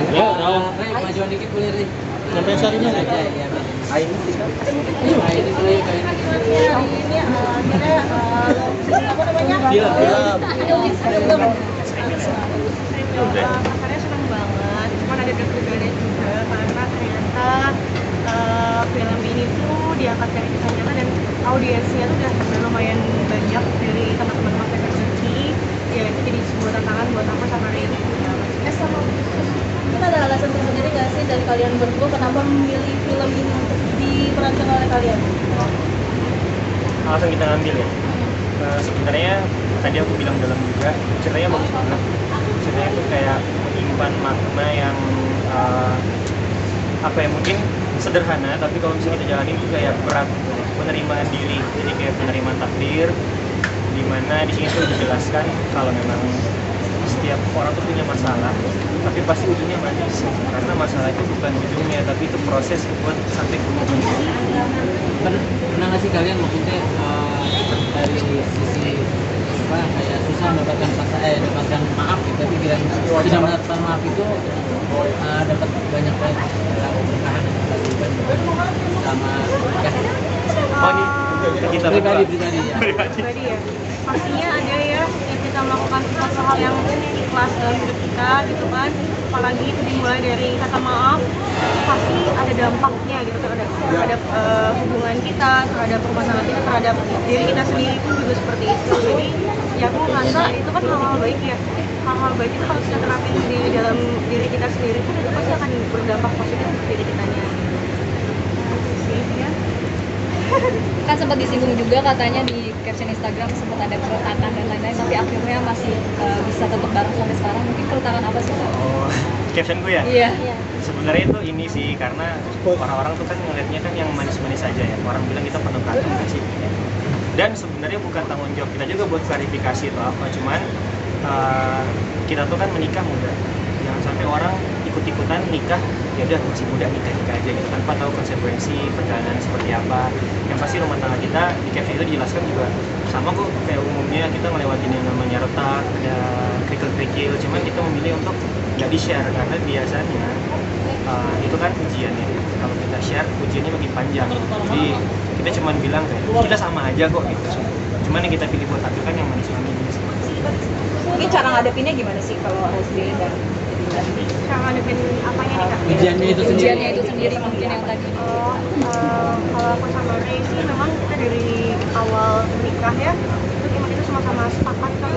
Ya, Ray, majuan dikit boleh Ray. Sampai sarinya aja. Iya, Bang. Ini sih. Ini boleh kayak Hari ini akhirnya apa namanya? Film. Rasanya senang banget, cuman ada deg-degannya juga karena ternyata film ini tuh diangkat dari kisah nyata dan audiensnya tuh udah lumayan banyak dari teman-teman FFCI. Ya itu jadi sebuah tantangan buat aku sama Ray. Sama mungkin ada alasan tersendiri nggak sih dari kalian berdua kenapa memilih film ini untuk diperankan oleh kalian? Alasan kita ngambil ya. Sebenarnya tadi aku bilang dalam juga ceritanya bagus banget. Ceritanya tuh kayak menyimpan makna yang apa ya, mungkin sederhana tapi kalau misalnya kita jalanin tuh kayak berat, penerimaan diri. Jadi kayak penerimaan takdir, dimana di sini tuh dijelaskan kalau memang setiap orang tuh punya masalah, tapi pasti ujungnya manis. Karena masalah itu bukan ujungnya, tapi itu proses buat sampai ke ujungnya. Pernah nggak sih kalian maksudnya dari sisi apa kayak susah dapatkan maaf gitu, tapi kalian sudah mendapatkan maaf itu dapat banyak keberkahan yang dilakukan sama nikah. Oh ini kita Pribadi ya. Pribadi ya, pastinya ada ya yang kita melakukan sesuatu hal yang ikhlas dalam hidup kita gitu kan, apalagi itu dimulai dari kata maaf, pasti ada dampaknya gitu terhadap hubungan kita, terhadap permasalahan kita, terhadap diri kita sendiri pun juga seperti itu. Jadi ya aku merasa itu kan hal-hal baik ya, hal-hal baik itu kalau kita terapin di dalam diri kita sendiri pun itu pasti akan berdampak positif untuk diri kitanya. Kan sempat disinggung juga katanya di caption Instagram sempat ada keretakan dan lain-lain, tapi akhirnya masih bisa tetap bareng sampai sekarang. Mungkin keretakan apa sih Kak? Oh, caption gue ya? Iya. Sebenarnya itu ini sih, karena orang-orang tuh kan ngeliatnya kan yang manis-manis aja ya. Orang bilang kita penuh berantem kan sih. Dan sebenarnya bukan tanggung jawab kita juga buat klarifikasi atau apa, cuman kita tuh kan menikah muda. Jangan sampai orang ikut-ikutan nikah, ya udah masih muda nikah aja gitu, tanpa tahu konsekuensi perjalanan seperti apa. Yang pasti rumah tangga kita di caption itu dijelaskan juga sama kok kayak umumnya kita ngelewatin yang namanya retak, ada kerikil-kerikil, cuman kita memilih untuk nggak di-share karena biasanya itu kan ujiannya. Kalau kita share ujiannya makin panjang, jadi kita cuma bilang kayak kita sama aja kok gitu. Cuman yang kita pilih buat kan yang manis-manis. Mungkin cara ngadepinnya gimana sih kalau harus dan Cara ngadepin apanya nih Kak? Ujiannya itu sendiri mungkin yang tadi. Kalau aku sama Ray sih memang kita dari awal menikah ya itu sama-sama sepakat kan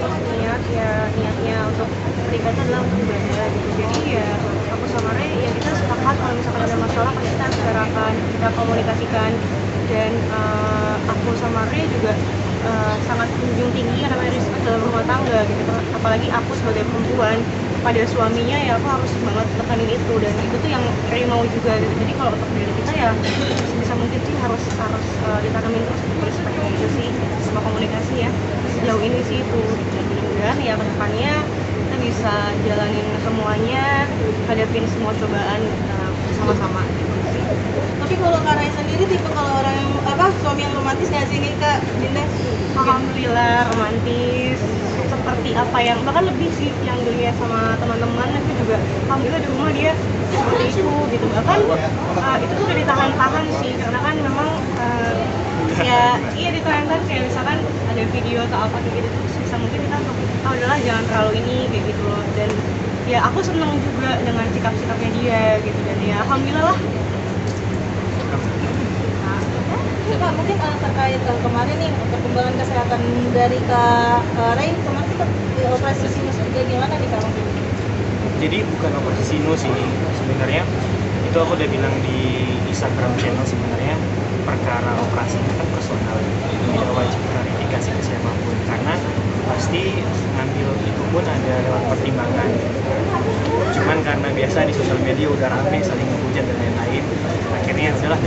niatnya untuk menikah itu adalah untuk ibadah gitu. Jadi ya aku sama Ray ya kita sepakat kalau misalkan ada masalah pasti kita bicarakan, kita komunikasikan, dan aku sama Ray juga sangat menjunjung tinggi yang namanya respect dalam rumah tangga gitu. Apalagi aku sebagai perempuan pada suaminya ya aku harus banget tekanin itu, dan itu tuh yang Ray mau juga gitu. Jadi kalau untuk diri kita ya bisa mungkin sih harus ditanamin terus respect gitu sih sama komunikasi ya. Sejauh ini sih itu, dan mudah-mudahan ya kedepannya kita bisa jalanin semuanya, hadapin semua cobaan sama-sama gitu sih. Tapi kalau Kak Ray sendiri tipe kalau orang yang suami yang romantis nggak sih nih Kak Dinda? Alhamdulillah romantis, seperti apa yang bahkan lebih sih yang dilihat sama teman-teman itu juga alhamdulillah di rumah dia seperti itu gitu. Bahkan itu tuh udah ditahan-tahan sih karena kan memang iya ditahan-tahan, kayak misalkan ada video atau apa gitu terus bisa mungkin kita untuk udahlah jangan terlalu ini kayak gitu loh. Dan ya aku seneng juga dengan sikap-sikapnya dia gitu, dan ya alhamdulillah lah. Pak, mungkin terkait kemarin nih perkembangan kesehatan dari Kak Ray kemarin kita operasi sinus juga gimana nih Kak? Jadi bukan operasi sinus sih sebenarnya, itu aku udah bilang di Instagram channel. Sebenarnya perkara operasi itu kan personal, tidak wajib klarifikasi ke siapapun karena pasti ngambil itu pun ada lewat pertimbangan. Cuman karena biasa di sosial media udah rame saling menghujat dan lain-lain, akhirnya udahlah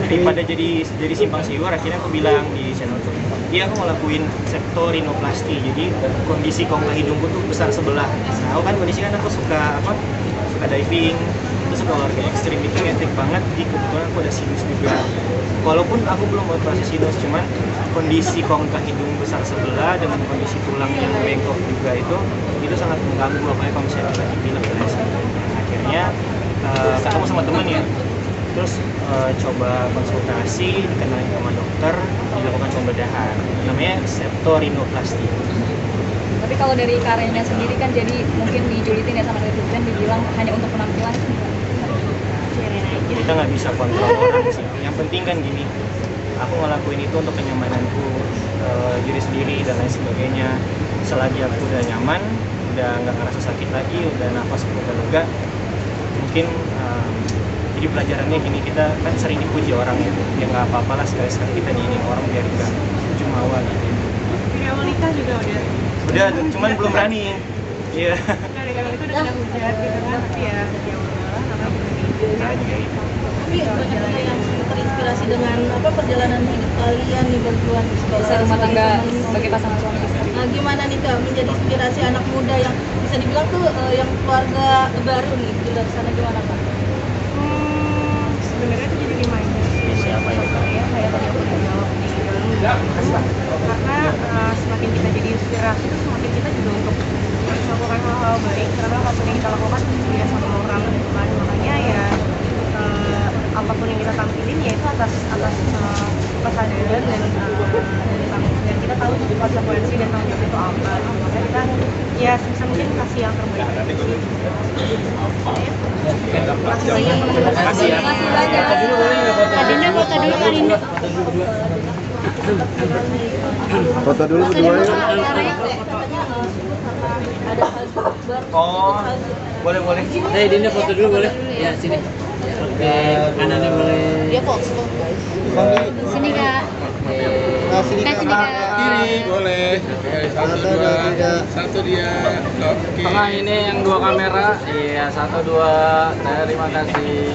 daripada jadi simpang siur, akhirnya aku bilang di channel tuh, iya aku ngelakuin septorinoplasti, jadi kondisi kongka hidungku tuh besar sebelah. Nah aku kan kondisi kan aku suka diving, terus suka olahraga ekstrim, itu ngefek banget. Jadi kebetulan aku ada sinus juga, walaupun aku belum operasi sinus, cuman kondisi kongka hidung besar sebelah dengan kondisi tulang yang bengkok juga itu itu sangat mengganggu apalagi kalau misalnya lagi pilek dan lain sebagainya. Akhirnya ketemu sama temen ya, terus coba konsultasi, dikenalin sama dokter, dilakukan pembedahan namanya septorinoplasti. Tapi kalau dari karyanya sendiri kan jadi mungkin dijulitin ya sama netizen, dibilang hanya untuk penampilan. Kita nggak bisa kontrol orang sih. Yang penting kan gini, aku ngelakuin itu untuk kenyamananku diri sendiri dan lain sebagainya. Selagi aku udah nyaman, udah nggak ngerasa sakit lagi, udah nafas udah lega, mungkin jadi pelajarannya gini, kita kan sering dipuji orang ya nggak apa-apa lah sekali-sekali kita diinin orang biar nggak jumawa gitu. Dari awal nikah juga Udah, cuman belum berani. Iya. dari awal itu udah hujat gitu kan, tapi ya Allah namanya juga gitu. Tapi banyak yang terinspirasi dengan perjalanan hidup kalian nih berjuang di sekolah Bisa rumah tangga sebagai pasangan suami istri. Nah, gimana nih Kak menjadi inspirasi anak muda yang bisa dibilang tuh yang keluarga baru nih di luar sana, gimana Kak? Sebenarnya itu jadi reminder sih Siapa ya? saya kayak tadi aku udah jawab di dalam karena semakin kita jadi inspirasi itu semakin kita juga untuk melakukan hal-hal baik karena apapun yang kita lakukan ya sama orang gitu kan, makanya ya apapun yang kita tampilin ya itu atas kesadaran dan kita tahu konsekuensi dan tanggung jawab itu apa, makanya kita ya sebisa mungkin kasih yang terbaik. Terima kasih ya. Foto dulu boleh nggak foto? Adinda foto dulu, Adinda. Foto dulu berdua ya. Oh, boleh. Dinda foto dulu boleh? Ya sini. Oke, kanannya boleh. Dia fox guys. Sini Kak. Sini Kiri boleh. Oke, satu dia. Oke. Tengah ini yang 2 kamera. Iya, 1 2. Terima kasih.